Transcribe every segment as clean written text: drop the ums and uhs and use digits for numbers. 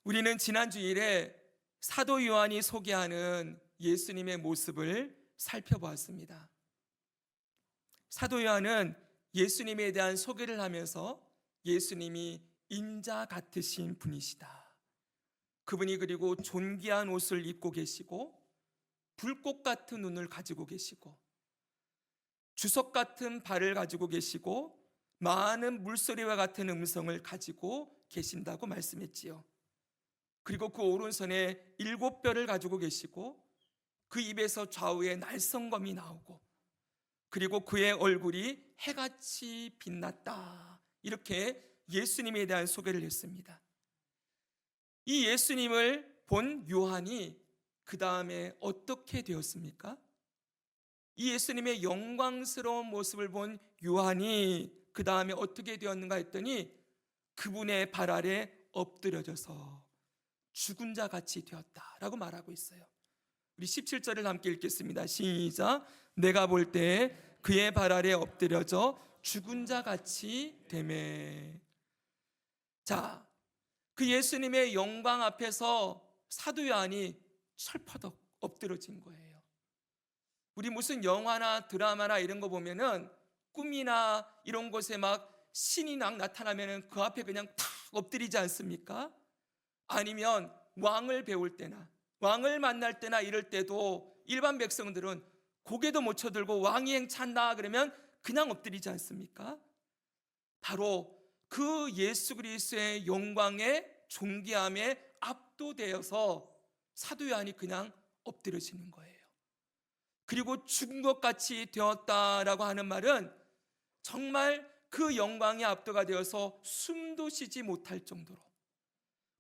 우리는 지난 주일에 사도 요한이 소개하는 예수님의 모습을 살펴보았습니다. 사도 요한은 예수님에 대한 소개를 하면서 예수님이 인자 같으신 분이시다, 그분이 그리고 존귀한 옷을 입고 계시고 불꽃 같은 눈을 가지고 계시고 주석 같은 발을 가지고 계시고 많은 물소리와 같은 음성을 가지고 계신다고 말씀했지요. 그리고 그 오른손에 7뼈를 가지고 계시고 그 입에서 좌우에 날성검이 나오고 그리고 그의 얼굴이 해같이 빛났다, 이렇게 예수님에 대한 소개를 했습니다. 이 예수님을 본 요한이 그 다음에 어떻게 되었습니까? 이 예수님의 영광스러운 모습을 본 요한이 그 다음에 어떻게 되었는가 했더니 그분의 발 아래 엎드려져서 죽은 자 같이 되었다라고 말하고 있어요. 우리 17절을 함께 읽겠습니다. 시작. 내가 볼 때 그의 발 아래 엎드려져 죽은 자 같이 되매. 자, 그 예수님의 영광 앞에서 사도 요한이 철퍼덕 엎드러진 거예요. 우리 무슨 영화나 드라마나 이런 거 보면은 꿈이나 이런 곳에 막 신이 나타나면은 그 앞에 그냥 탁 엎드리지 않습니까? 아니면 왕을 배울 때나 왕을 만날 때나 이럴 때도 일반 백성들은 고개도 못 쳐들고 왕이 행차한다 그러면 그냥 엎드리지 않습니까? 바로 그 예수 그리스도의 영광에 존귀함에 압도되어서 사도 요한이 그냥 엎드려지는 거예요. 그리고 죽은 것 같이 되었다라고 하는 말은 정말 그 영광에 압도가 되어서 숨도 쉬지 못할 정도로,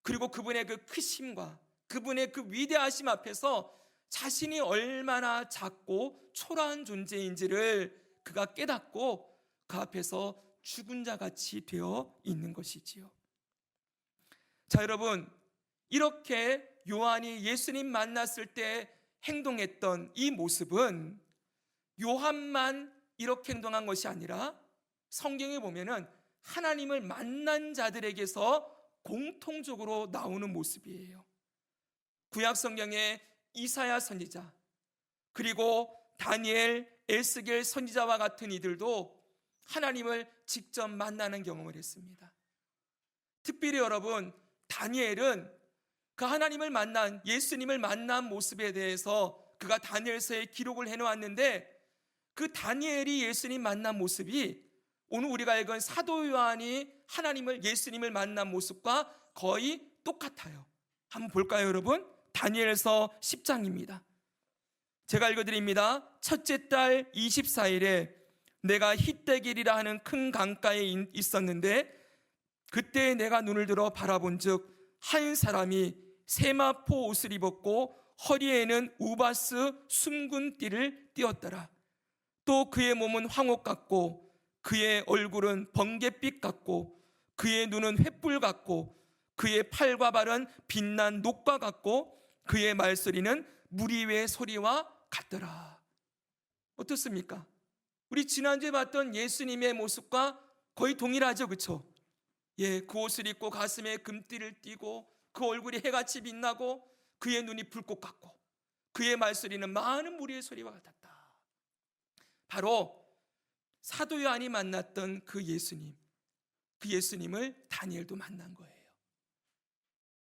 그리고 그분의 그 크심과 그분의 그 위대하심 앞에서 자신이 얼마나 작고 초라한 존재인지를 그가 깨닫고 그 앞에서 죽은 자 같이 되어 있는 것이지요. 자, 여러분, 이렇게 요한이 예수님 만났을 때 행동했던 이 모습은 요한만 이렇게 행동한 것이 아니라 성경에 보면은 하나님을 만난 자들에게서 공통적으로 나오는 모습이에요. 구약 성경에 이사야 선지자, 그리고 다니엘, 에스겔 선지자와 같은 이들도 하나님을 직접 만나는 경험을 했습니다. 특별히 여러분, 다니엘은 그 하나님을 만난, 예수님을 만난 모습에 대해서 그가 다니엘서에 기록을 해놓았는데, 그 다니엘이 예수님 만난 모습이 오늘 우리가 읽은 사도 요한이 하나님을, 예수님을 만난 모습과 거의 똑같아요. 한번 볼까요, 여러분? 다니엘서 10장입니다. 제가 읽어드립니다. 첫째 달 24일에 내가 힛대길이라 하는 큰 강가에 있었는데 그때 내가 눈을 들어 바라본 즉 한 사람이 세마포 옷을 입었고 허리에는 우바스 순군 띠를 띠었더라. 또 그의 몸은 황옥 같고 그의 얼굴은 번갯빛 같고 그의 눈은 횃불 같고 그의 팔과 발은 빛난 녹과 같고 그의 말소리는 무리의 소리와 같더라. 어떻습니까? 우리 지난주에 봤던 예수님의 모습과 거의 동일하죠, 그렇죠? 예, 그 옷을 입고 가슴에 금띠를 띠고 그 얼굴이 해같이 빛나고 그의 눈이 불꽃 같고 그의 말소리는 많은 무리의 소리와 같았다. 바로 사도 요한이 만났던 그 예수님, 그 예수님을 다니엘도 만난 거예요.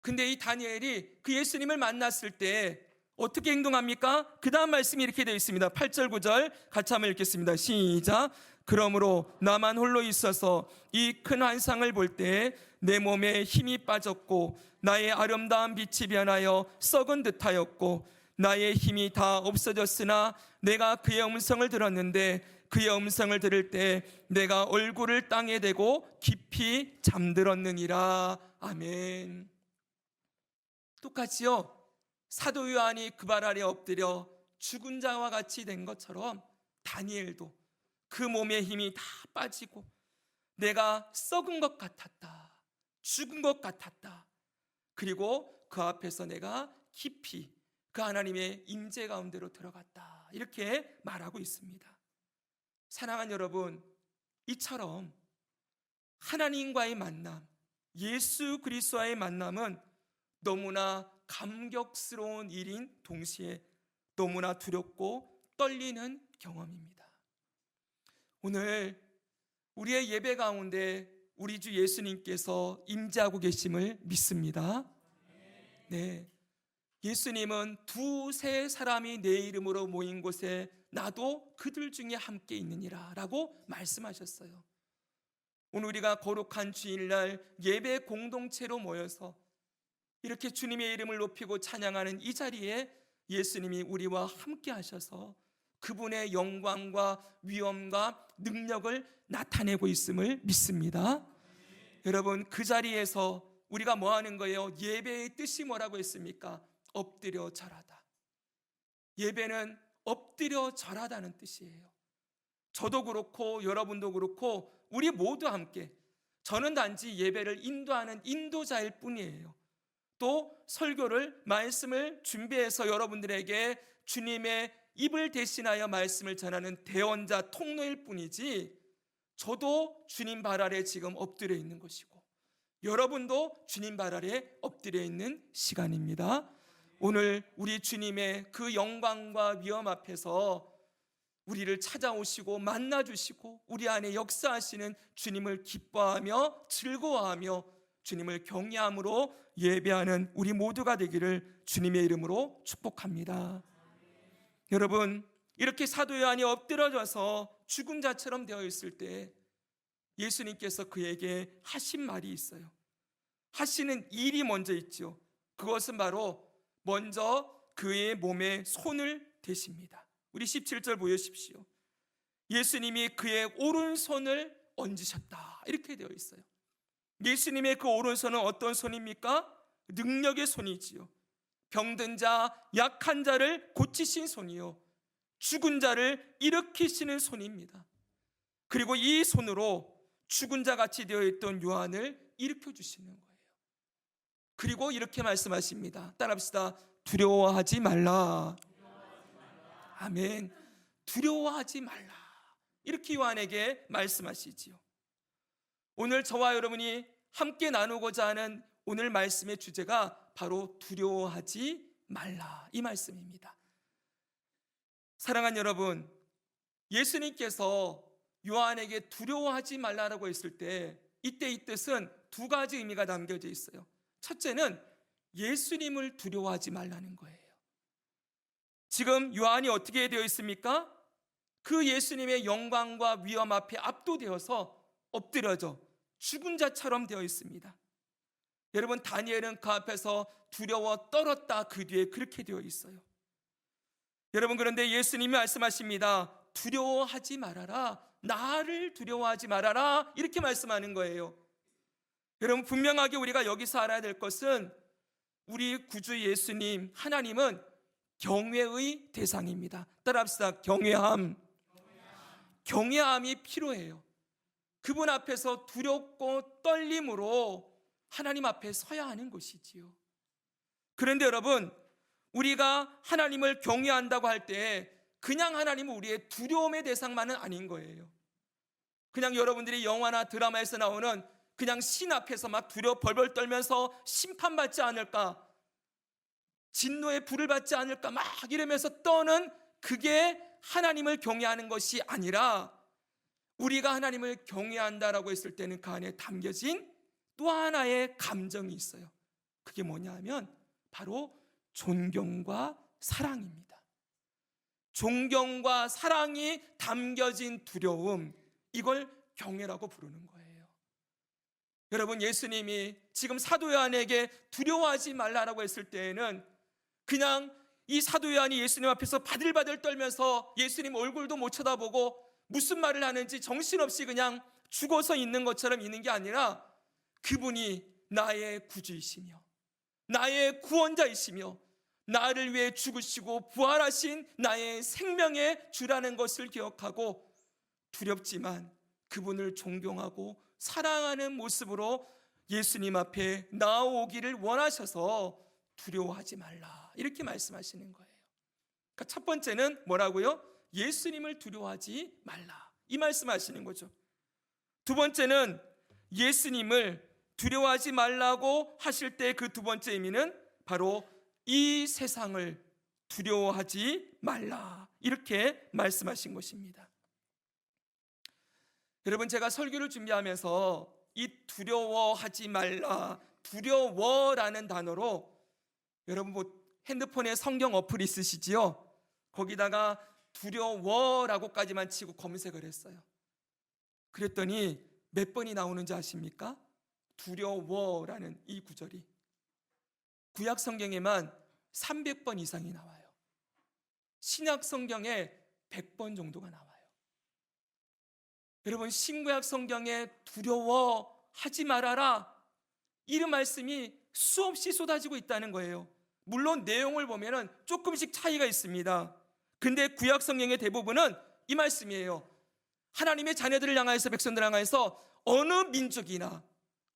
근데 이 다니엘이 그 예수님을 만났을 때 어떻게 행동합니까? 그 다음 말씀이 이렇게 되어 있습니다. 8절 9절 같이 한번 읽겠습니다. 시작. 그러므로 나만 홀로 있어서 이 큰 환상을 볼 때 내 몸에 힘이 빠졌고 나의 아름다운 빛이 변하여 썩은 듯하였고 나의 힘이 다 없어졌으나 내가 그의 음성을 들었는데 그의 음성을 들을 때 내가 얼굴을 땅에 대고 깊이 잠들었느니라. 아멘. 똑같이요, 사도 요한이 그 발 아래 엎드려 죽은 자와 같이 된 것처럼 다니엘도 그 몸의 힘이 다 빠지고 내가 썩은 것 같았다, 죽은 것 같았다, 그리고 그 앞에서 내가 깊이 그 하나님의 임재 가운데로 들어갔다, 이렇게 말하고 있습니다. 사랑하는 여러분, 이처럼 하나님과의 만남, 예수 그리스도와의 만남은 너무나 감격스러운 일인 동시에 너무나 두렵고 떨리는 경험입니다. 오늘 우리의 예배 가운데 우리 주 예수님께서 임재하고 계심을 믿습니다. 네, 예수님은 두세 사람이 내 이름으로 모인 곳에 나도 그들 중에 함께 있느니라 라고 말씀하셨어요. 오늘 우리가 거룩한 주일날 예배 공동체로 모여서 이렇게 주님의 이름을 높이고 찬양하는 이 자리에 예수님이 우리와 함께 하셔서 그분의 영광과 위엄과 능력을 나타내고 있음을 믿습니다. 여러분, 그 자리에서 우리가 뭐 하는 거예요? 예배의 뜻이 뭐라고 했습니까? 엎드려 절하다. 예배는 엎드려 절하다는 뜻이에요. 저도 그렇고 여러분도 그렇고 우리 모두 함께, 저는 단지 예배를 인도하는 인도자일 뿐이에요. 또 설교를, 말씀을 준비해서 여러분들에게 주님의 입을 대신하여 말씀을 전하는 대언자, 통로일 뿐이지, 저도 주님 발 아래 지금 엎드려 있는 것이고 여러분도 주님 발 아래 엎드려 있는 시간입니다. 오늘 우리 주님의 그 영광과 위엄 앞에서 우리를 찾아오시고 만나주시고 우리 안에 역사하시는 주님을 기뻐하며 즐거워하며 주님을 경외함으로 예배하는 우리 모두가 되기를 주님의 이름으로 축복합니다. 여러분, 이렇게 사도 요한이 엎드려져서 죽은 자처럼 되어 있을 때 예수님께서 그에게 하신 말이 있어요. 하시는 일이 먼저 있죠. 그것은 바로 먼저 그의 몸에 손을 대십니다. 우리 17절 보여주십시오. 예수님이 그의 오른손을 얹으셨다, 이렇게 되어 있어요. 예수님의 그 오른손은 어떤 손입니까? 능력의 손이지요. 병든 자, 약한 자를 고치신 손이요, 죽은 자를 일으키시는 손입니다. 그리고 이 손으로 죽은 자 같이 되어 있던 요한을 일으켜 주시는 거예요. 그리고 이렇게 말씀하십니다. 따라합시다. 두려워하지 말라. 아멘. 두려워하지 말라, 이렇게 요한에게 말씀하시지요. 오늘 저와 여러분이 함께 나누고자 하는 오늘 말씀의 주제가 바로 두려워하지 말라, 이 말씀입니다. 사랑하는 여러분, 예수님께서 요한에게 두려워하지 말라라고 했을 때 이때 이 뜻은 두 가지 의미가 담겨져 있어요. 첫째는 예수님을 두려워하지 말라는 거예요. 지금 요한이 어떻게 되어 있습니까? 그 예수님의 영광과 위엄 앞에 압도되어서 엎드려져 죽은 자처럼 되어 있습니다. 여러분, 다니엘은 그 앞에서 두려워 떨었다, 그 뒤에 그렇게 되어 있어요. 여러분, 그런데 예수님이 말씀하십니다. 두려워하지 말아라, 나를 두려워하지 말아라, 이렇게 말씀하는 거예요. 여러분, 분명하게 우리가 여기서 알아야 될 것은 우리 구주 예수님, 하나님은 경외의 대상입니다. 따라합시다. 경외함. 경외함이 필요해요. 그분 앞에서 두렵고 떨림으로 하나님 앞에 서야 하는 것이지요. 그런데 여러분, 우리가 하나님을 경외한다고 할 때 그냥 하나님은 우리의 두려움의 대상만은 아닌 거예요. 그냥 여러분들이 영화나 드라마에서 나오는 그냥 신 앞에서 막 두려워 벌벌 떨면서 심판받지 않을까, 진노의 불을 받지 않을까 막 이러면서 떠는, 그게 하나님을 경외하는 것이 아니라 우리가 하나님을 경외한다라고 했을 때는 그 안에 담겨진 또 하나의 감정이 있어요. 그게 뭐냐 하면 바로 존경과 사랑입니다. 존경과 사랑이 담겨진 두려움, 이걸 경외라고 부르는 거예요. 여러분, 예수님이 지금 사도 요한에게 두려워하지 말라라고 했을 때에는 그냥 이 사도 요한이 예수님 앞에서 바들바들 떨면서 예수님 얼굴도 못 쳐다보고 무슨 말을 하는지 정신없이 그냥 죽어서 있는 것처럼 있는 게 아니라 그분이 나의 구주이시며 나의 구원자이시며 나를 위해 죽으시고 부활하신 나의 생명의 주라는 것을 기억하고 두렵지만 그분을 존경하고 사랑하는 모습으로 예수님 앞에 나오기를 원하셔서 두려워하지 말라, 이렇게 말씀하시는 거예요. 그러니까 첫 번째는 뭐라고요? 예수님을 두려워하지 말라, 이 말씀하시는 거죠. 두 번째는 예수님을 두려워하지 말라고 하실 때 그 두 번째 의미는 바로 이 세상을 두려워하지 말라, 이렇게 말씀하신 것입니다. 여러분, 제가 설교를 준비하면서 이 두려워하지 말라, 두려워라는 단어로, 여러분 뭐 핸드폰에 성경 어플 있으시지요? 거기다가 두려워라고까지만 치고 검색을 했어요. 그랬더니 몇 번이 나오는지 아십니까? 두려워라는 이 구절이 구약 성경에만 300번 이상이 나와요. 신약 성경에 100번 정도가 나와요. 여러분, 신구약 성경에 두려워하지 말아라, 이런 말씀이 수없이 쏟아지고 있다는 거예요. 물론 내용을 보면 조금씩 차이가 있습니다. 근데 구약 성경의 대부분은 이 말씀이에요. 하나님의 자녀들을 향하여서, 백성들을 향하여서 어느 민족이나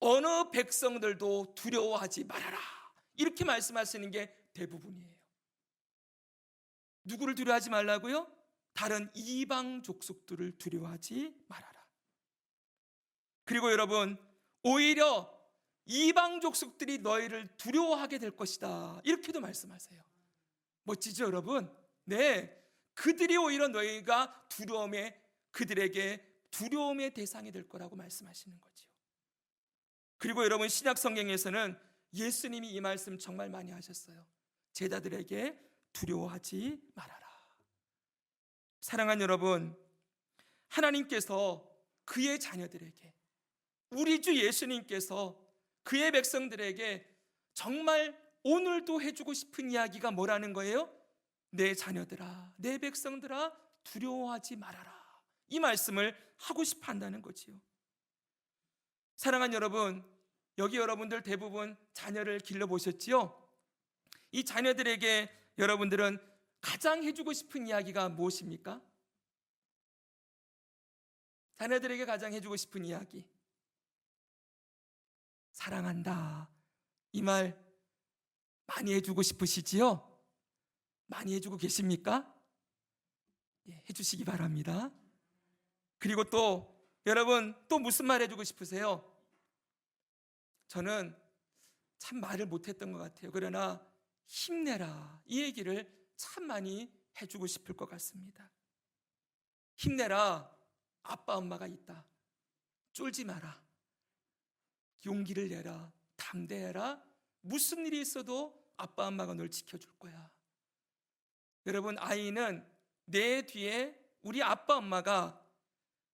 어느 백성들도 두려워하지 말아라, 이렇게 말씀하시는 게 대부분이에요. 누구를 두려워하지 말라고요? 다른 이방 족속들을 두려워하지 말아라. 그리고 여러분, 오히려 이방 족속들이 너희를 두려워하게 될 것이다, 이렇게도 말씀하세요. 멋지죠 여러분? 네, 그들이 오히려 너희가 그들에게 두려움의 대상이 될 거라고 말씀하시는 거죠. 그리고 여러분, 신약 성경에서는 예수님이 이 말씀 정말 많이 하셨어요. 제자들에게 두려워하지 말아라. 사랑하는 여러분, 하나님께서 그의 자녀들에게, 우리 주 예수님께서 그의 백성들에게 정말 오늘도 해주고 싶은 이야기가 뭐라는 거예요? 내 자녀들아, 내 백성들아, 두려워하지 말아라, 이 말씀을 하고 싶어 한다는 거지요. 사랑하는 여러분, 여기 여러분들 대부분 자녀를 길러보셨지요? 이 자녀들에게 여러분들은 가장 해주고 싶은 이야기가 무엇입니까? 자녀들에게 가장 해주고 싶은 이야기, 사랑한다, 이 말 많이 해주고 싶으시지요? 많이 해주고 계십니까? 예, 해주시기 바랍니다. 그리고 또 여러분, 또 무슨 말 해주고 싶으세요? 저는 참 말을 못했던 것 같아요. 그러나 힘내라, 이 얘기를 참 많이 해주고 싶을 것 같습니다. 힘내라, 아빠 엄마가 있다, 쫄지 마라, 용기를 내라, 담대해라, 무슨 일이 있어도 아빠 엄마가 널 지켜줄 거야. 여러분, 아이는 내 뒤에 우리 아빠 엄마가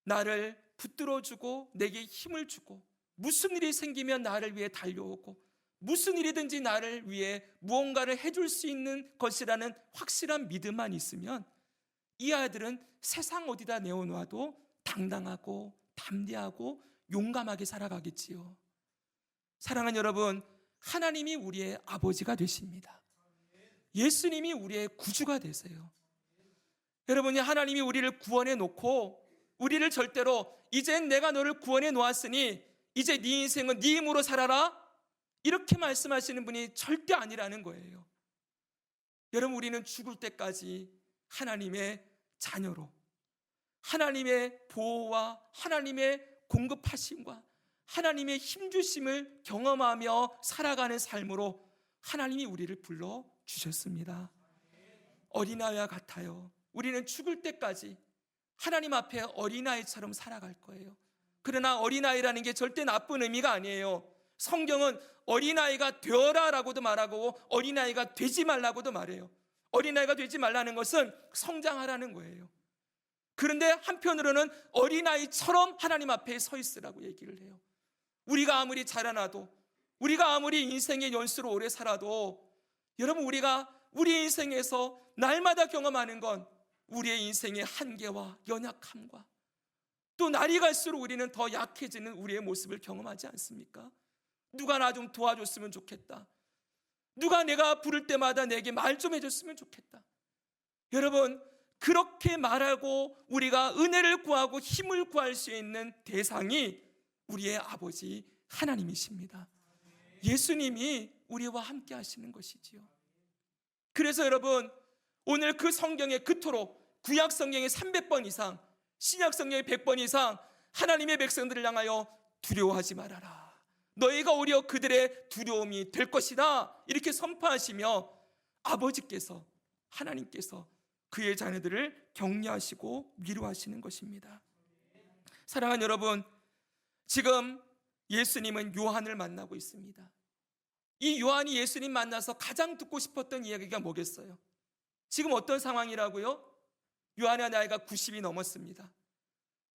나를 붙들어주고 내게 힘을 주고, 무슨 일이 생기면 나를 위해 달려오고, 무슨 일이든지 나를 위해 무언가를 해줄 수 있는 것이라는 확실한 믿음만 있으면 이 아이들은 세상 어디다 내어놓아도 당당하고 담대하고 용감하게 살아가겠지요. 사랑하는 여러분, 하나님이 우리의 아버지가 되십니다. 예수님이 우리의 구주가 되세요. 여러분이 하나님이 우리를 구원해 놓고 우리를 절대로 이젠 내가 너를 구원해 놓았으니 이제 네 인생은 네 힘으로 살아라, 이렇게 말씀하시는 분이 절대 아니라는 거예요. 여러분, 우리는 죽을 때까지 하나님의 자녀로, 하나님의 보호와 하나님의 공급하심과 하나님의 힘주심을 경험하며 살아가는 삶으로 하나님이 우리를 불러주셨습니다. 어린아이와 같아요. 우리는 죽을 때까지 하나님 앞에 어린아이처럼 살아갈 거예요. 그러나 어린아이라는 게 절대 나쁜 의미가 아니에요. 성경은 어린아이가 되어라 라고도 말하고 어린아이가 되지 말라고도 말해요. 어린아이가 되지 말라는 것은 성장하라는 거예요. 그런데 한편으로는 어린아이처럼 하나님 앞에 서 있으라고 얘기를 해요. 우리가 아무리 자라나도, 우리가 아무리 인생의 연수로 오래 살아도, 여러분, 우리가 우리 인생에서 날마다 경험하는 건 우리의 인생의 한계와 연약함과 또 날이 갈수록 우리는 더 약해지는 우리의 모습을 경험하지 않습니까? 누가 나 좀 도와줬으면 좋겠다, 누가 내가 부를 때마다 내게 말 좀 해줬으면 좋겠다. 여러분, 그렇게 말하고 우리가 은혜를 구하고 힘을 구할 수 있는 대상이 우리의 아버지 하나님이십니다. 예수님이 우리와 함께 하시는 것이지요. 그래서 여러분, 오늘 그 성경에 그토록 구약 성경에 300번 이상, 신약 성경에 100번 이상 하나님의 백성들을 향하여 두려워하지 말아라, 너희가 오히려 그들의 두려움이 될 것이다, 이렇게 선포하시며 아버지께서, 하나님께서 그의 자녀들을 격려하시고 위로하시는 것입니다. 사랑하는 여러분, 지금 예수님은 요한을 만나고 있습니다. 이 요한이 예수님 만나서 가장 듣고 싶었던 이야기가 뭐겠어요? 지금 어떤 상황이라고요? 요한의 나이가 90이 넘었습니다.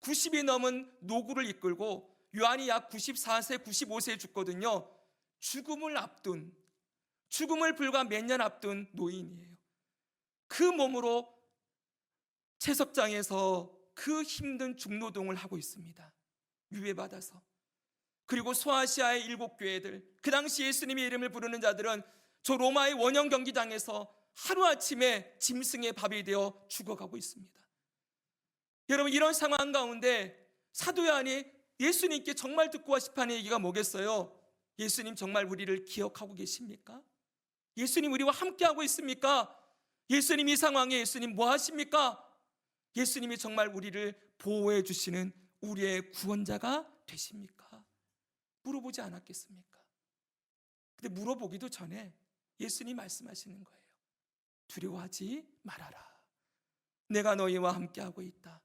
90이 넘은 노구를 이끌고 요한이 약 94세, 95세에 죽거든요. 죽음을 앞둔, 죽음을 불과 몇 년 앞둔 노인이에요. 그 몸으로 채석장에서 그 힘든 중노동을 하고 있습니다. 유배받아서. 그리고 소아시아의 7교회들, 그 당시 예수님의 이름을 부르는 자들은 저 로마의 원형 경기장에서 하루아침에 짐승의 밥이 되어 죽어가고 있습니다. 여러분, 이런 상황 가운데 사도 요한이 예수님께 정말 듣고 싶어하는 얘기가 뭐겠어요? 예수님 정말 우리를 기억하고 계십니까? 예수님 우리와 함께하고 있습니까? 예수님 이 상황에 예수님 뭐 하십니까? 예수님이 정말 우리를 보호해 주시는 우리의 구원자가 되십니까? 물어보지 않았겠습니까? 근데 물어보기도 전에 예수님 말씀하시는 거예요. 두려워하지 말아라. 내가 너희와 함께하고 있다.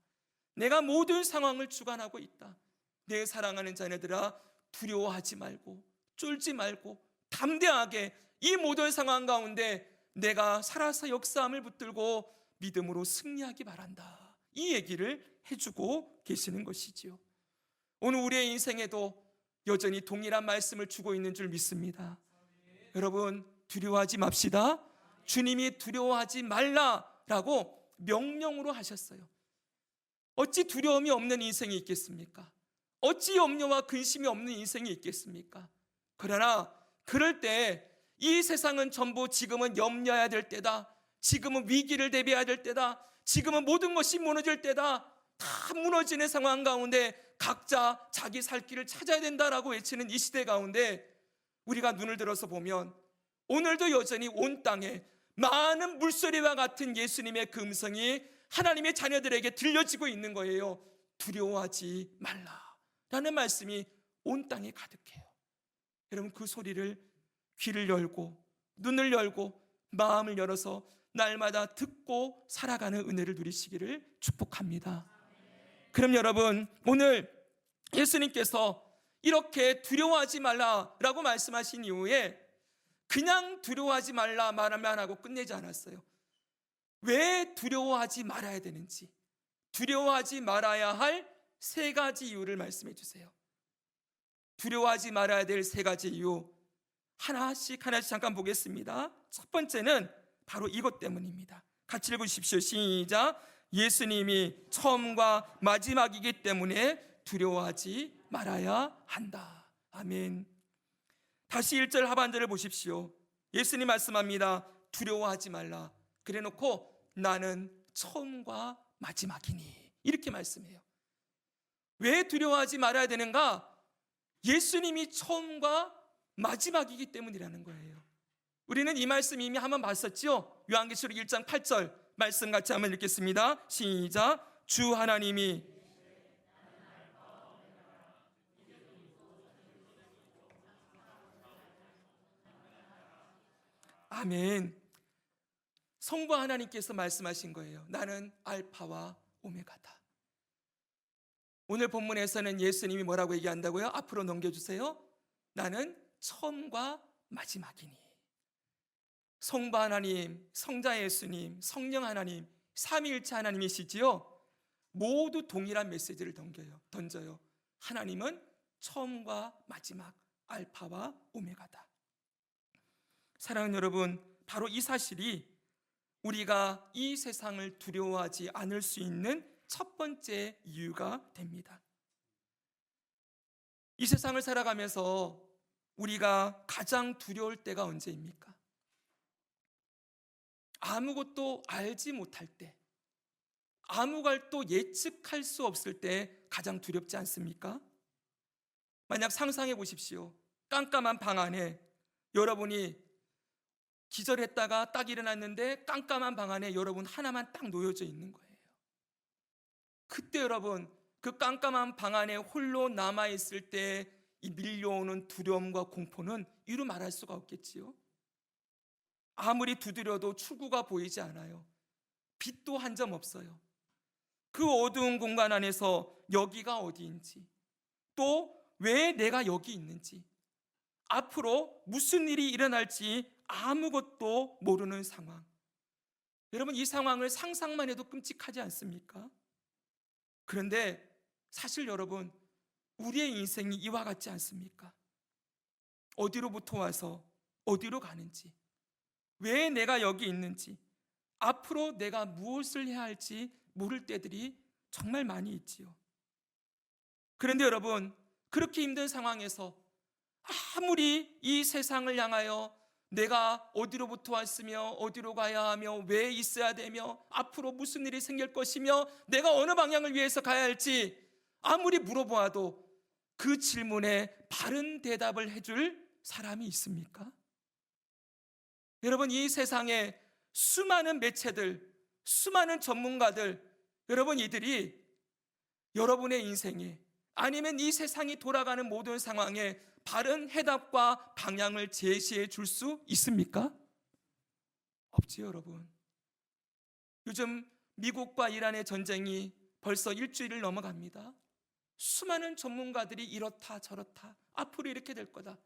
내가 모든 상황을 주관하고 있다. 내 사랑하는 자녀들아, 두려워하지 말고 쫄지 말고 담대하게 이 모든 상황 가운데 내가 살아서 역사함을 붙들고 믿음으로 승리하기 바란다. 이 얘기를 해주고 계시는 것이지요. 오늘 우리의 인생에도 여전히 동일한 말씀을 주고 있는 줄 믿습니다. 여러분, 두려워하지 맙시다. 주님이 두려워하지 말라라고 명령으로 하셨어요. 어찌 두려움이 없는 인생이 있겠습니까? 어찌 염려와 근심이 없는 인생이 있겠습니까? 그러나 그럴 때 이 세상은 전부 지금은 염려해야 될 때다, 지금은 위기를 대비해야 될 때다, 지금은 모든 것이 무너질 때다, 다 무너지는 상황 가운데 각자 자기 살 길을 찾아야 된다라고 외치는 이 시대 가운데 우리가 눈을 들어서 보면 오늘도 여전히 온 땅에 많은 물소리와 같은 예수님의 그 음성이 하나님의 자녀들에게 들려지고 있는 거예요. 두려워하지 말라라는 말씀이 온 땅에 가득해요. 여러분, 그 소리를 귀를 열고 눈을 열고 마음을 열어서 날마다 듣고 살아가는 은혜를 누리시기를 축복합니다. 그럼 여러분, 오늘 예수님께서 이렇게 두려워하지 말라라고 말씀하신 이후에 그냥 두려워하지 말라 말하면 하고 끝내지 않았어요. 왜 두려워하지 말아야 되는지, 두려워하지 말아야 할 3가지 이유를 말씀해 주세요. 두려워하지 말아야 될 3가지 이유, 하나씩 잠깐 보겠습니다. 첫 번째는 바로 이것 때문입니다. 같이 읽으십시오. 시작. 예수님이 처음과 마지막이기 때문에 두려워하지 말아야 한다. 아멘. 다시 1절 하반절을 보십시오. 예수님 말씀합니다. 두려워하지 말라. 그래 놓고 나는 처음과 마지막이니, 이렇게 말씀해요. 왜 두려워하지 말아야 되는가? 예수님이 처음과 마지막이기 때문이라는 거예요. 우리는 이 말씀 이미 한번 봤었죠. 요한계시록 1장 8절 말씀 같이 한번 읽겠습니다. 시작. 주 하나님이 아멘. 성부 하나님께서 말씀하신 거예요. 나는 알파와 오메가다. 오늘 본문에서는 예수님이 뭐라고 얘기한다고요? 앞으로 넘겨주세요. 나는 처음과 마지막이니. 성부 하나님, 성자 예수님, 성령 하나님, 삼위일체 하나님이시지요. 모두 동일한 메시지를 던져요. 하나님은 처음과 마지막, 알파와 오메가다. 사랑하는 여러분, 바로 이 사실이 우리가 이 세상을 두려워하지 않을 수 있는 첫 번째 이유가 됩니다. 이 세상을 살아가면서 우리가 가장 두려울 때가 언제입니까? 아무것도 알지 못할 때, 아무것도 예측할 수 없을 때 가장 두렵지 않습니까? 만약 상상해 보십시오. 깜깜한 방 안에 여러분이 기절했다가 딱 일어났는데 깜깜한 방 안에 여러분 하나만 딱 놓여져 있는 거예요. 그때 여러분, 그 깜깜한 방 안에 홀로 남아있을 때 이 밀려오는 두려움과 공포는 이루 말할 수가 없겠지요. 아무리 두드려도 출구가 보이지 않아요. 빛도 한 점 없어요. 그 어두운 공간 안에서 여기가 어디인지, 또 왜 내가 여기 있는지, 앞으로 무슨 일이 일어날지 아무것도 모르는 상황. 여러분, 이 상황을 상상만 해도 끔찍하지 않습니까? 그런데 사실 여러분, 우리의 인생이 이와 같지 않습니까? 어디로부터 와서 어디로 가는지, 왜 내가 여기 있는지, 앞으로 내가 무엇을 해야 할지 모를 때들이 정말 많이 있지요. 그런데 여러분, 그렇게 힘든 상황에서 아무리 이 세상을 향하여 내가 어디로부터 왔으며 어디로 가야 하며 왜 있어야 되며 앞으로 무슨 일이 생길 것이며 내가 어느 방향을 위해서 가야 할지 아무리 물어보아도 그 질문에 바른 대답을 해줄 사람이 있습니까? 여러분, 이 세상에 수많은 매체들, 수많은 전문가들, 여러분, 이들이 여러분의 인생에, 아니면 이 세상이 돌아가는 모든 상황에 바른 해답과 방향을 제시해 줄 수 있습니까? 없지요, 여러분. 요즘 미국과 이란의 전쟁이 벌써 일주일을 넘어갑니다. 수많은 전문가들이 이렇다 저렇다, 앞으로 이렇게 될 거다.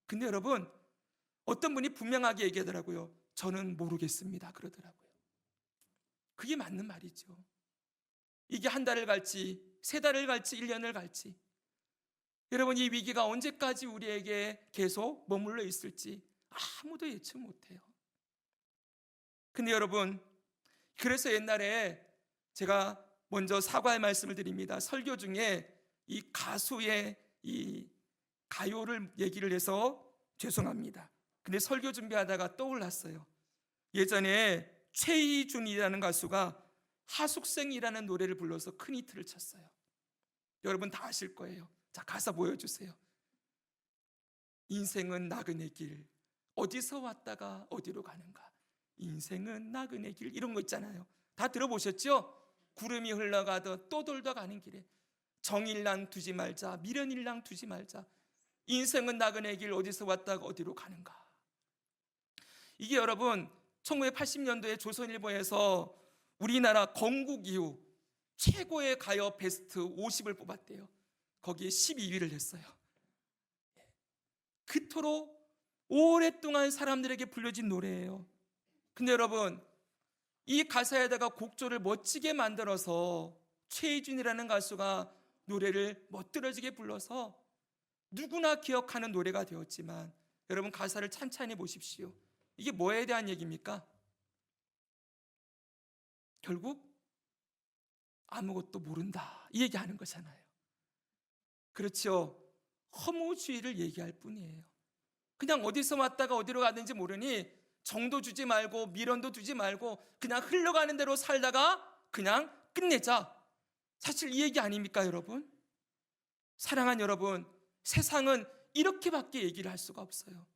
근데 여러분, 어떤 분이 분명하게 얘기하더라고요. 저는 모르겠습니다, 그러더라고요. 그게 맞는 말이죠. 이게 한 달을 갈지, 세 달을 갈지, 1년을 갈지, 여러분, 이 위기가 언제까지 우리에게 계속 머물러 있을지 아무도 예측 못해요. 근데 여러분, 그래서 옛날에 제가 먼저 사과의 말씀을 드립니다. 설교 중에 이 가수의 이 가요를 얘기를 해서 죄송합니다. 근데 설교 준비하다가 떠올랐어요. 예전에 최희준이라는 가수가 하숙생이라는 노래를 불러서 큰 히트를 쳤어요. 여러분 다 아실 거예요. 자, 가사 보여주세요. 인생은 나그네 길, 어디서 왔다가 어디로 가는가. 인생은 나그네 길, 이런 거 있잖아요. 다 들어보셨죠? 구름이 흘러가듯 또 돌다 가는 길에 정일랑 두지 말자, 미련일랑 두지 말자. 인생은 나그네 길, 어디서 왔다가 어디로 가는가. 이게 여러분 1980년도에 조선일보에서 우리나라 건국 이후 최고의 가요 베스트 50을 뽑았대요. 거기에 12위를 했어요. 그토록 오랫동안 사람들에게 불려진 노래예요. 근데 여러분, 이 가사에다가 곡조를 멋지게 만들어서 최희준이라는 가수가 노래를 멋들어지게 불러서 누구나 기억하는 노래가 되었지만, 여러분 가사를 찬찬히 보십시오. 이게 뭐에 대한 얘기입니까? 결국 아무것도 모른다, 이 얘기하는 거잖아요. 그렇죠. 허무주의를 얘기할 뿐이에요. 그냥 어디서 왔다가 어디로 가는지 모르니 정도 주지 말고 미련도 두지 말고 그냥 흘러가는 대로 살다가 그냥 끝내자. 사실 이 얘기 아닙니까, 여러분? 사랑하는 여러분, 세상은 이렇게밖에 얘기를 할 수가 없어요.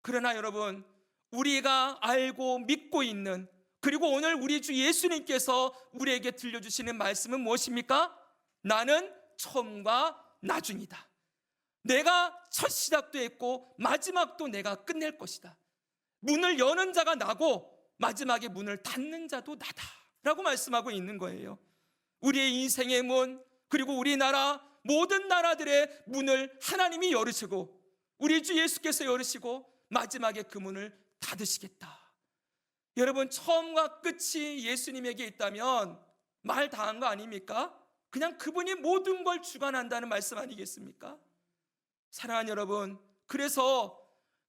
그러나 여러분, 우리가 알고 믿고 있는, 그리고 오늘 우리 주 예수님께서 우리에게 들려주시는 말씀은 무엇입니까? 나는 처음과 나중이다. 내가 첫 시작도 했고 마지막도 내가 끝낼 것이다. 문을 여는 자가 나고 마지막에 문을 닫는 자도 나다 라고 말씀하고 있는 거예요. 우리의 인생의 문, 그리고 우리나라 모든 나라들의 문을 하나님이 열으시고 우리 주 예수께서 열으시고 마지막에 그 문을 닫으시겠다. 여러분, 처음과 끝이 예수님에게 있다면 말 다 한 거 아닙니까? 그냥 그분이 모든 걸 주관한다는 말씀 아니겠습니까? 사랑하는 여러분, 그래서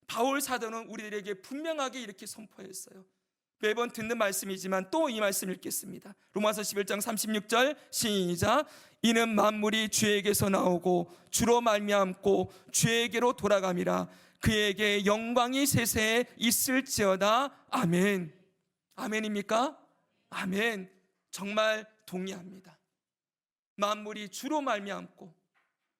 바울 사도는 우리들에게 분명하게 이렇게 선포했어요. 매번 듣는 말씀이지만 또 이 말씀 읽겠습니다. 로마서 11장 36절 시작. 이는 만물이 주에게서 나오고 주로 말미암고 주에게로 돌아감이라. 그에게 영광이 세세에 있을지어다. 아멘. 아멘입니까? 아멘. 정말 동의합니다. 만물이 주로 말미암고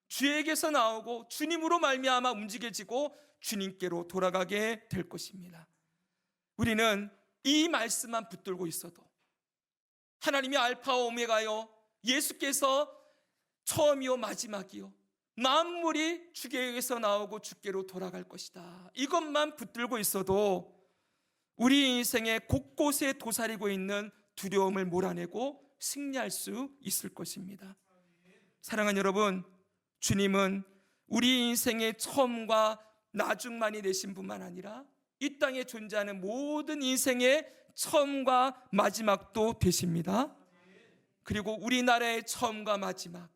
주에게서 나오고 주님으로 말미암아 움직여지고 주님께로 돌아가게 될 것입니다. 우리는 이 말씀만 붙들고 있어도 하나님이 알파와 오메가요, 예수께서 처음이요 마지막이요, 만물이 주께에게서 나오고 주께로 돌아갈 것이다. 이것만 붙들고 있어도 우리 인생의 곳곳에 도사리고 있는 두려움을 몰아내고 승리할 수 있을 것입니다. 사랑하는 여러분, 주님은 우리 인생의 처음과 나중만이 되신 분만 아니라 이 땅에 존재하는 모든 인생의 처음과 마지막도 되십니다. 그리고 우리나라의 처음과 마지막,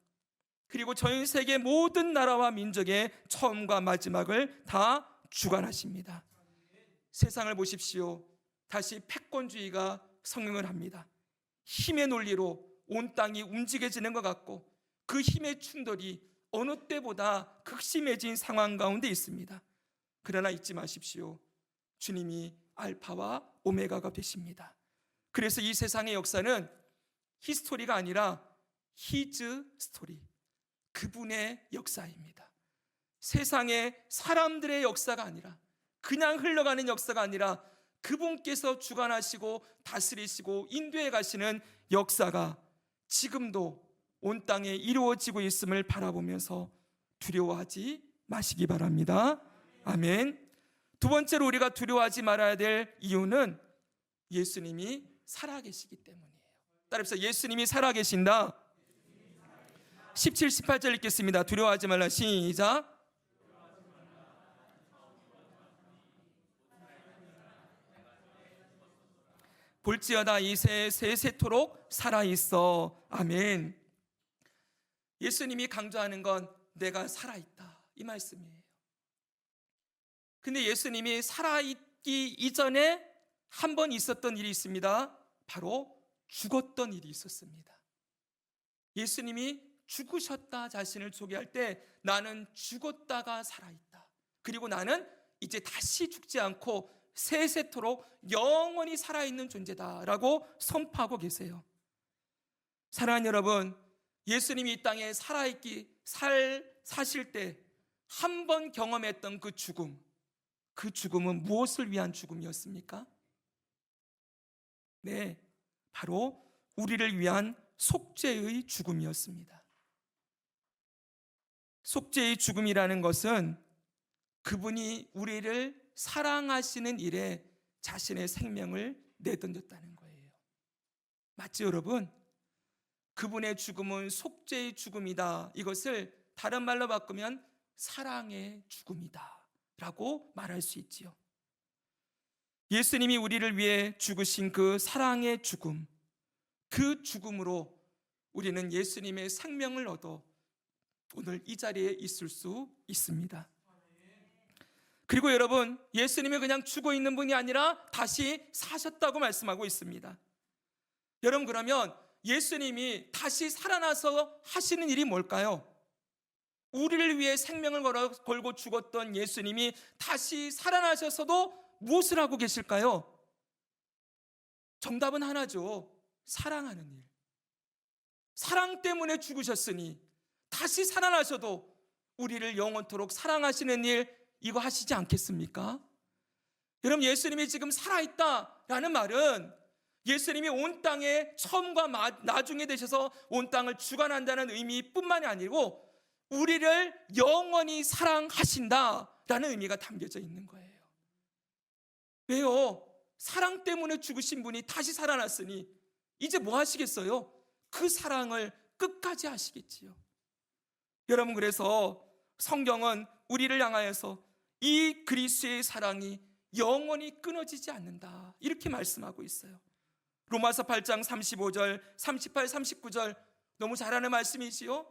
그리고 전 세계 모든 나라와 민족의 처음과 마지막을 다 주관하십니다. 세상을 보십시오. 다시 패권주의가 성행을 합니다. 힘의 논리로 온 땅이 움직여지는 것 같고 그 힘의 충돌이 어느 때보다 극심해진 상황 가운데 있습니다. 그러나 잊지 마십시오. 주님이 알파와 오메가가 되십니다. 그래서 이 세상의 역사는 히스토리가 아니라 히즈 스토리, 그분의 역사입니다. 세상의 사람들의 역사가 아니라, 그냥 흘러가는 역사가 아니라 그분께서 주관하시고 다스리시고 인도해 가시는 역사가 지금도 온 땅에 이루어지고 있음을 바라보면서 두려워하지 마시기 바랍니다. 아멘. 두 번째로 우리가 두려워하지 말아야 될 이유는 예수님이 살아계시기 때문이에요. 따라합시다. 예수님이 살아계신다. 17, 18절 읽겠습니다. 두려워하지 말라. 시작. 볼지어다 이새 세세토록 살아있어. 아멘. 예수님이 강조하는 건 내가 살아있다, 이 말씀이에요. 근데 예수님이 살아있기 이전에 한 번 있었던 일이 있습니다. 바로 죽었던 일이 있었습니다. 예수님이 죽으셨다 자신을 소개할 때 나는 죽었다가 살아있다, 그리고 나는 이제 다시 죽지 않고 세세토록 영원히 살아있는 존재다라고 선포하고 계세요. 사랑하는 여러분, 예수님이 이 땅에 사실 때 한 번 경험했던 그 죽음은 무엇을 위한 죽음이었습니까? 네, 바로 우리를 위한 속죄의 죽음이었습니다. 속죄의 죽음이라는 것은 그분이 우리를 사랑하시는 일에 자신의 생명을 내던졌다는 거예요. 맞죠, 여러분? 그분의 죽음은 속죄의 죽음이다. 이것을 다른 말로 바꾸면 사랑의 죽음이다 라고 말할 수 있지요. 예수님이 우리를 위해 죽으신 그 사랑의 죽음, 그 죽음으로 우리는 예수님의 생명을 얻어 오늘 이 자리에 있을 수 있습니다. 그리고 여러분, 예수님이 그냥 죽어 있는 분이 아니라 다시 사셨다고 말씀하고 있습니다. 여러분, 그러면 예수님이 다시 살아나서 하시는 일이 뭘까요? 우리를 위해 생명을 걸고 죽었던 예수님이 다시 살아나셔서도 무엇을 하고 계실까요? 정답은 하나죠. 사랑하는 일. 사랑 때문에 죽으셨으니 다시 살아나셔도 우리를 영원토록 사랑하시는 일, 이거 하시지 않겠습니까? 여러분, 예수님이 지금 살아있다라는 말은 예수님이 온 땅에 처음과 나중에 되셔서 온 땅을 주관한다는 의미뿐만이 아니고 우리를 영원히 사랑하신다라는 의미가 담겨져 있는 거예요. 왜요? 사랑 때문에 죽으신 분이 다시 살아났으니 이제 뭐 하시겠어요? 그 사랑을 끝까지 하시겠지요. 여러분, 그래서 성경은 우리를 향하여서 이 그리스도의 사랑이 영원히 끊어지지 않는다, 이렇게 말씀하고 있어요. 로마서 8장 35절, 38, 39절 너무 잘 아는 말씀이지요.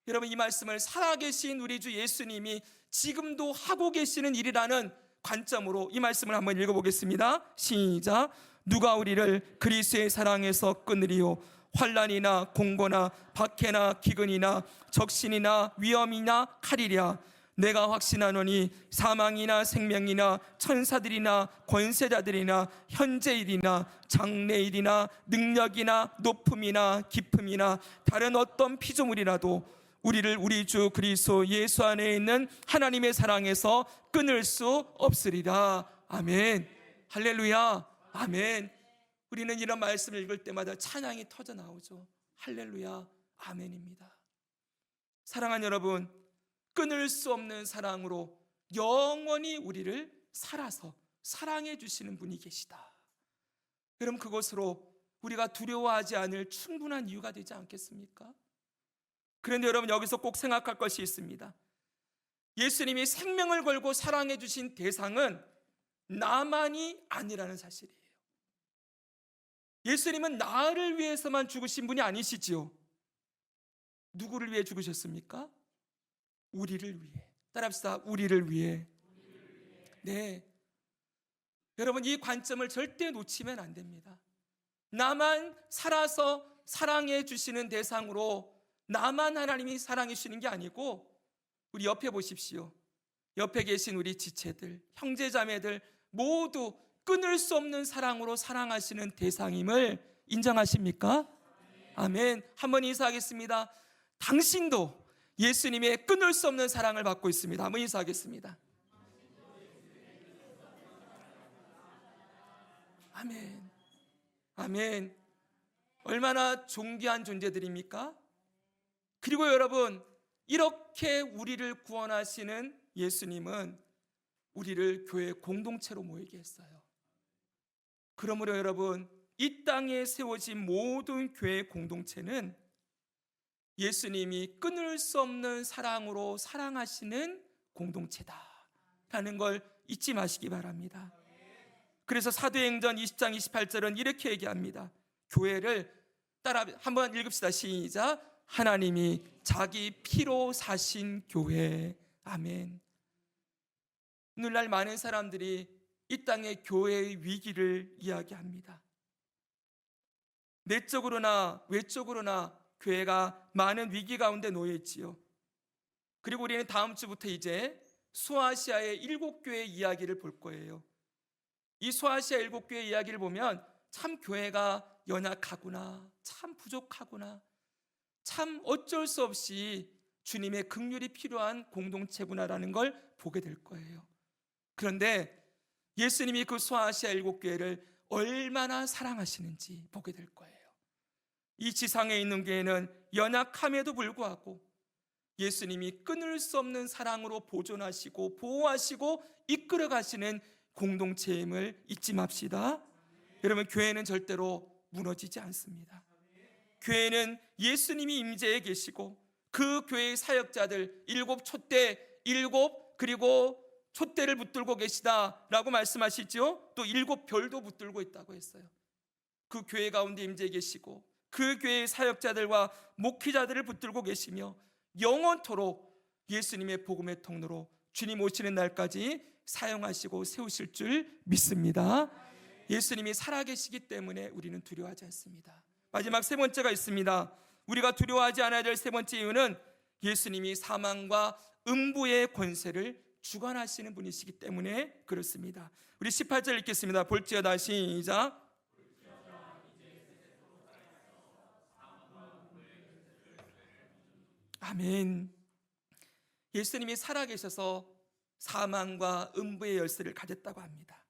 여러분, 이 말씀을 살아계신 우리 주 예수님이 지금도 하고 계시는 일이라는 관점으로 이 말씀을 한번 읽어보겠습니다. 시작. 누가 우리를 그리스도의 사랑에서 끊으리요? 환난이나 공고나 박해나 기근이나 적신이나 위험이나 칼이랴. 내가 확신하노니 사망이나 생명이나 천사들이나 권세자들이나 현재일이나 장래일이나 능력이나 높음이나 깊음이나 다른 어떤 피조물이라도 우리를 우리 주 그리스도 예수 안에 있는 하나님의 사랑에서 끊을 수 없으리라. 아멘. 할렐루야. 아멘. 우리는 이런 말씀을 읽을 때마다 찬양이 터져 나오죠. 할렐루야. 아멘입니다. 사랑하는 여러분, 끊을 수 없는 사랑으로 영원히 우리를 살아서 사랑해 주시는 분이 계시다. 여러분, 그것으로 우리가 두려워하지 않을 충분한 이유가 되지 않겠습니까? 그런데 여러분, 여기서 꼭 생각할 것이 있습니다. 예수님이 생명을 걸고 사랑해 주신 대상은 나만이 아니라는 사실이에요. 예수님은 나를 위해서만 죽으신 분이 아니시지요. 누구를 위해 죽으셨습니까? 우리를 위해. 따라합시다. 우리를 위해. 네. 여러분, 이 관점을 절대 놓치면 안 됩니다. 나만 살아서 사랑해 주시는 대상으로 나만 하나님이 사랑해 주시는 게 아니고, 우리 옆에 보십시오. 옆에 계신 우리 지체들, 형제자매들 모두 끊을 수 없는 사랑으로 사랑하시는 대상임을 인정하십니까? 아멘. 한번 인사하겠습니다. 당신도 예수님의 끊을 수 없는 사랑을 받고 있습니다. 한번 인사하겠습니다. 아멘. 아멘. 얼마나 존귀한 존재들입니까? 그리고 여러분, 이렇게 우리를 구원하시는 예수님은 우리를 교회 공동체로 모이게 했어요. 그러므로 여러분, 이 땅에 세워진 모든 교회 공동체는 예수님이 끊을 수 없는 사랑으로 사랑하시는 공동체다라는 걸 잊지 마시기 바랍니다. 그래서 사도행전 20장 28절은 이렇게 얘기합니다. 교회를 따라 한번 읽읍시다. 시작. 하나님이 자기 피로 사신 교회. 아멘. 오늘날 많은 사람들이 이 땅의 교회의 위기를 이야기합니다. 내적으로나 외적으로나 교회가 많은 위기 가운데 놓여 있지요. 그리고 우리는 다음 주부터 이제 소아시아의 7교회 이야기를 볼 거예요. 이 소아시아 7교회 이야기를 보면 참 교회가 연약하구나, 참 부족하구나, 참 어쩔 수 없이 주님의 긍휼이 필요한 공동체구나라는 걸 보게 될 거예요. 그런데 예수님이 그 소아시아 7교회를 얼마나 사랑하시는지 보게 될 거예요. 이 지상에 있는 교회는 연약함에도 불구하고 예수님이 끊을 수 없는 사랑으로 보존하시고 보호하시고 이끌어 가시는 공동체임을 잊지 맙시다. 여러분, 교회는 절대로 무너지지 않습니다. 교회는 예수님이 임재해 계시고 그 교회의 사역자들 7 촛대 7 그리고 촛대를 붙들고 계시다라고 말씀하시죠. 또 7 별도 붙들고 있다고 했어요. 그 교회 가운데 임재해 계시고 그 교회의 사역자들과 목회자들을 붙들고 계시며 영원토록 예수님의 복음의 통로로 주님 오시는 날까지 사용하시고 세우실 줄 믿습니다. 예수님이 살아계시기 때문에 우리는 두려워하지 않습니다. 마지막 세 번째가 있습니다. 우리가 두려워하지 않아야 될 세 번째 이유는 예수님이 사망과 음부의 권세를 주관하시는 분이시기 때문에 그렇습니다. 우리 18절 읽겠습니다. 볼지어다. 시작. 아멘. 예수님이 살아계셔서 사망과 음부의 열쇠를 가졌다고 합니다.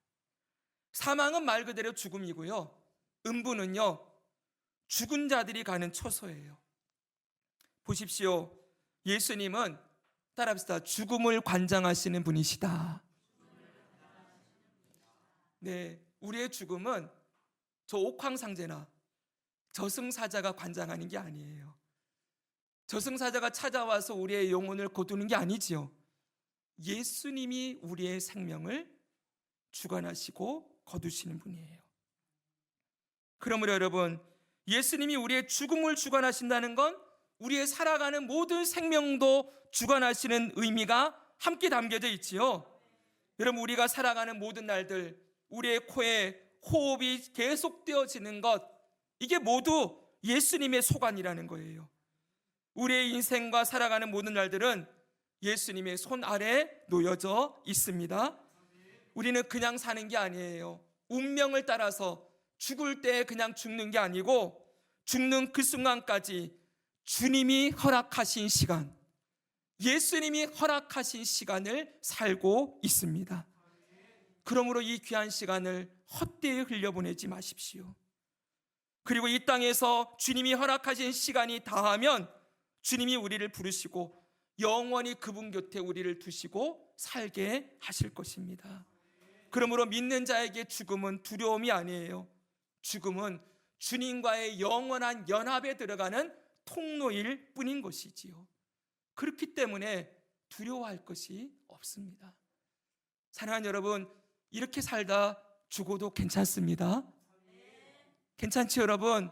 사망은 말 그대로 죽음이고요, 음부는요 죽은 자들이 가는 처소예요. 보십시오. 예수님은 따라합시다. 죽음을 관장하시는 분이시다. 네, 우리의 죽음은 저 옥황상제나 저승사자가 관장하는 게 아니에요. 저승사자가 찾아와서 우리의 영혼을 거두는 게 아니지요. 예수님이 우리의 생명을 주관하시고 거두시는 분이에요. 그러므로 여러분, 예수님이 우리의 죽음을 주관하신다는 건 우리의 살아가는 모든 생명도 주관하시는 의미가 함께 담겨져 있지요. 여러분, 우리가 살아가는 모든 날들 우리의 코에 호흡이 계속되어지는 것, 이게 모두 예수님의 소관이라는 거예요. 우리의 인생과 살아가는 모든 날들은 예수님의 손 아래 놓여져 있습니다. 우리는 그냥 사는 게 아니에요. 운명을 따라서 죽을 때 그냥 죽는 게 아니고 죽는 그 순간까지 주님이 허락하신 시간, 예수님이 허락하신 시간을 살고 있습니다. 그러므로 이 귀한 시간을 헛되이 흘려보내지 마십시오. 그리고 이 땅에서 주님이 허락하신 시간이 다하면 주님이 우리를 부르시고 영원히 그분 곁에 우리를 두시고 살게 하실 것입니다. 그러므로 믿는 자에게 죽음은 두려움이 아니에요. 죽음은 주님과의 영원한 연합에 들어가는 통로일 뿐인 것이지요. 그렇기 때문에 두려워할 것이 없습니다. 사랑하는 여러분, 이렇게 살다 죽어도 괜찮습니다. 괜찮지 여러분?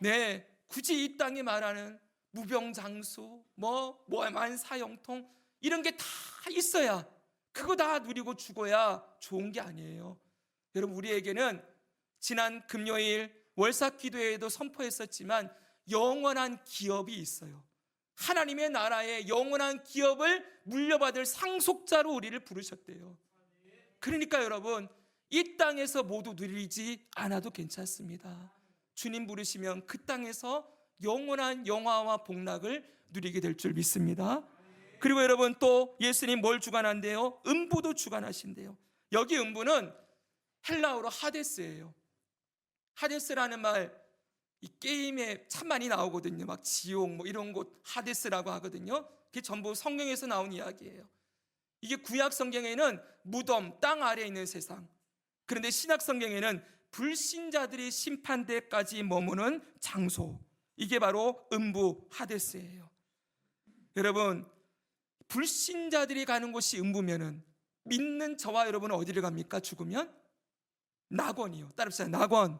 네, 굳이 이 땅에 말하는 무병장수, 만사형통 이런 게 다 있어야, 그거 다 누리고 죽어야 좋은 게 아니에요. 여러분, 우리에게는 지난 금요일 월삭기도회에도 선포했었지만 영원한 기업이 있어요. 하나님의 나라의 영원한 기업을 물려받을 상속자로 우리를 부르셨대요. 그러니까 여러분, 이 땅에서 모두 누리지 않아도 괜찮습니다. 주님 부르시면 그 땅에서 영원한 영화와 복락을 누리게 될 줄 믿습니다. 그리고 여러분, 또 예수님 뭘 주관한대요? 음부도 주관하신대요. 여기 음부는 헬라어로 하데스예요. 하데스라는 말, 이 게임에 참 많이 나오거든요. 막 지옥 이런 곳 하데스라고 하거든요. 그게 전부 성경에서 나온 이야기예요. 이게 구약 성경에는 무덤, 땅 아래에 있는 세상, 그런데 신약 성경에는 불신자들이 심판대까지 머무는 장소, 이게 바로 음부 하데스예요. 여러분, 불신자들이 가는 곳이 음부면은 믿는 저와 여러분은 어디를 갑니까? 죽으면? 낙원이요. 따라합시다. 낙원.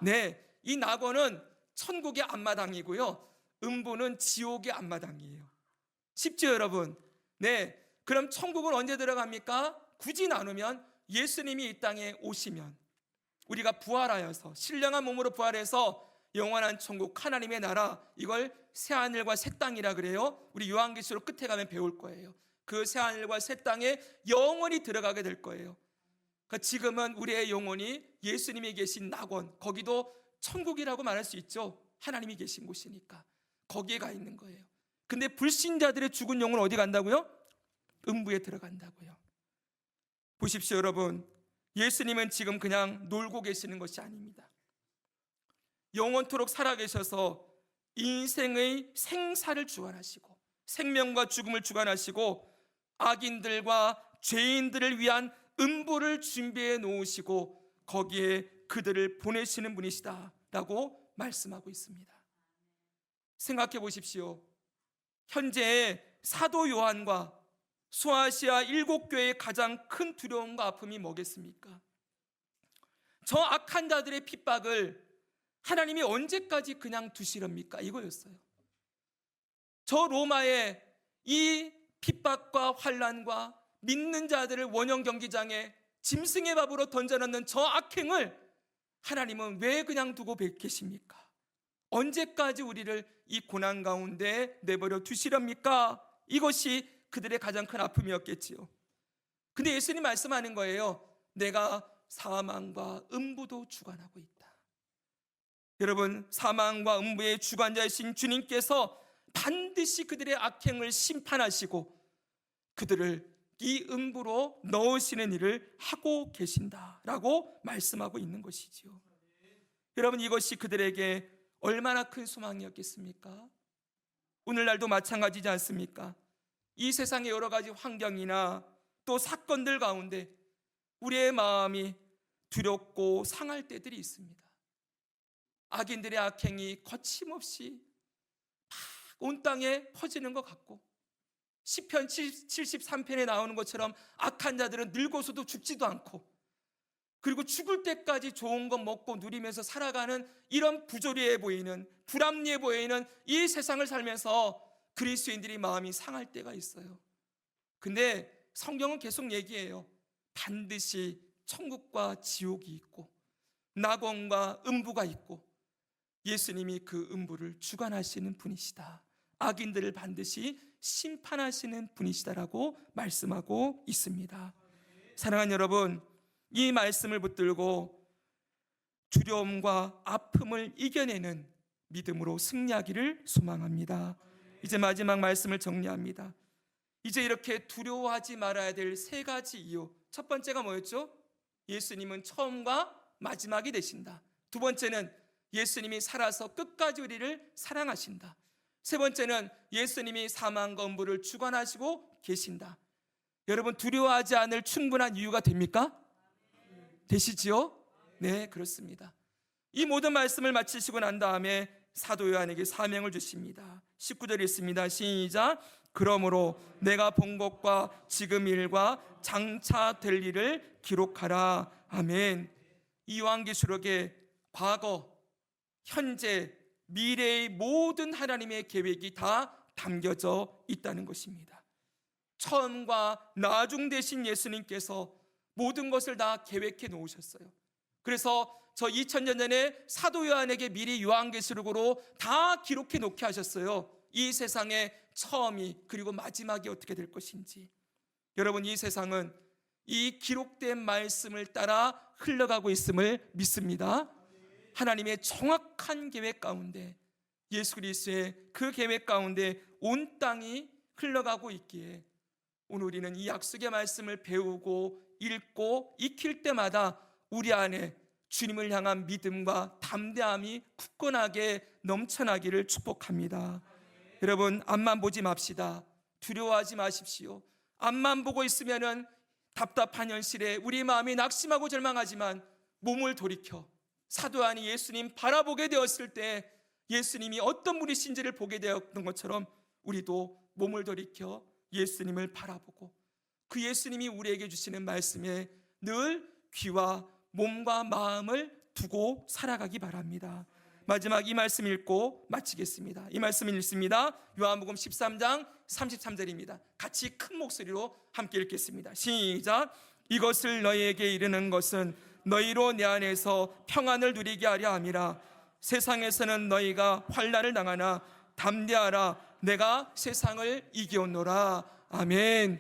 네, 이 낙원은 천국의 앞마당이고요, 음부는 지옥의 앞마당이에요. 쉽죠 여러분? 네, 그럼 천국은 언제 들어갑니까? 굳이 나누면 예수님이 이 땅에 오시면, 우리가 부활하여서 신령한 몸으로 부활해서 영원한 천국, 하나님의 나라, 이걸 새하늘과 새 땅이라 그래요. 우리 요한계시록 끝에 가면 배울 거예요. 그 새하늘과 새 땅에 영원히 들어가게 될 거예요. 그러니까 지금은 우리의 영혼이 예수님이 계신 낙원, 거기도 천국이라고 말할 수 있죠. 하나님이 계신 곳이니까 거기에 가 있는 거예요. 근데 불신자들의 죽은 영혼 어디 간다고요? 음부에 들어간다고요. 보십시오 여러분, 예수님은 지금 그냥 놀고 계시는 것이 아닙니다. 영원토록 살아계셔서 인생의 생사를 주관하시고 생명과 죽음을 주관하시고 악인들과 죄인들을 위한 음부를 준비해 놓으시고 거기에 그들을 보내시는 분이시다라고 말씀하고 있습니다. 생각해 보십시오. 현재 사도 요한과 소아시아 7교회의 가장 큰 두려움과 아픔이 뭐겠습니까? 저 악한 자들의 핍박을 하나님이 언제까지 그냥 두시렵니까? 이거였어요. 저 로마의 이 핍박과 환난과 믿는 자들을 원형 경기장에 짐승의 밥으로 던져놓는 저 악행을 하나님은 왜 그냥 두고 계십니까? 언제까지 우리를 이 고난 가운데 내버려 두시렵니까? 이것이 그들의 가장 큰 아픔이었겠지요. 근데 예수님 말씀하는 거예요. 내가 사망과 음부도 주관하고 있다. 여러분, 사망과 음부의 주관자이신 주님께서 반드시 그들의 악행을 심판하시고 그들을 이 음부로 넣으시는 일을 하고 계신다라고 말씀하고 있는 것이지요. 여러분, 이것이 그들에게 얼마나 큰 소망이었겠습니까? 오늘날도 마찬가지지 않습니까? 이 세상의 여러 가지 환경이나 또 사건들 가운데 우리의 마음이 두렵고 상할 때들이 있습니다. 악인들의 악행이 거침없이 막 온 땅에 퍼지는 것 같고, 시편 73편에 나오는 것처럼 악한 자들은 늙어서도 죽지도 않고, 그리고 죽을 때까지 좋은 것 먹고 누리면서 살아가는 이런 부조리해 보이는, 불합리해 보이는 이 세상을 살면서 그리스도인들이 마음이 상할 때가 있어요. 근데 성경은 계속 얘기해요. 반드시 천국과 지옥이 있고 낙원과 음부가 있고 예수님이 그 음부를 주관하시는 분이시다. 악인들을 반드시 심판하시는 분이시다라고 말씀하고 있습니다. 사랑하는 여러분, 이 말씀을 붙들고 두려움과 아픔을 이겨내는 믿음으로 승리하기를 소망합니다. 이제 마지막 말씀을 정리합니다. 이제 이렇게 두려워하지 말아야 될 세 가지 이유. 첫 번째가 뭐였죠? 예수님은 처음과 마지막이 되신다. 두 번째는 예수님이 살아서 끝까지 우리를 사랑하신다. 세 번째는 예수님이 사망과 음부를 주관하시고 계신다. 여러분, 두려워하지 않을 충분한 이유가 됩니까? 되시지요? 네, 그렇습니다. 이 모든 말씀을 마치시고 난 다음에 사도 요한에게 사명을 주십니다. 19절에 있습니다. 시작. 그러므로 내가 본 것과 지금 일과 장차 될 일을 기록하라. 아멘. 이 요한계시록에 과거, 현재, 미래의 모든 하나님의 계획이 다 담겨져 있다는 것입니다. 처음과 나중 되신 예수님께서 모든 것을 다 계획해 놓으셨어요. 그래서 저 2000년 전에 사도 요한에게 미리 요한계시록으로 다 기록해 놓게 하셨어요. 이 세상의 처음이 그리고 마지막이 어떻게 될 것인지. 여러분, 이 세상은 이 기록된 말씀을 따라 흘러가고 있음을 믿습니다. 하나님의 정확한 계획 가운데, 예수 그리스도의 그 계획 가운데 온 땅이 흘러가고 있기에 오늘 우리는 이 약속의 말씀을 배우고 읽고 익힐 때마다 우리 안에 주님을 향한 믿음과 담대함이 굳건하게 넘쳐나기를 축복합니다. 여러분, 앞만 보지 맙시다. 두려워하지 마십시오. 앞만 보고 있으면은 답답한 현실에 우리 마음이 낙심하고 절망하지만 몸을 돌이켜 사도 요한이 예수님 바라보게 되었을 때 예수님이 어떤 분이신지를 보게 되었던 것처럼 우리도 몸을 돌이켜 예수님을 바라보고 그 예수님이 우리에게 주시는 말씀에 늘 귀와 몸과 마음을 두고 살아가기 바랍니다. 마지막 이 말씀 읽고 마치겠습니다. 이 말씀 읽습니다. 요한복음 13장 33절입니다. 같이 큰 목소리로 함께 읽겠습니다. 시작. 이것을 너희에게 이르는 것은 너희로 내 안에서 평안을 누리게 하려 함이라. 세상에서는 너희가 환난을 당하나 담대하라. 내가 세상을 이겨오노라. 아멘.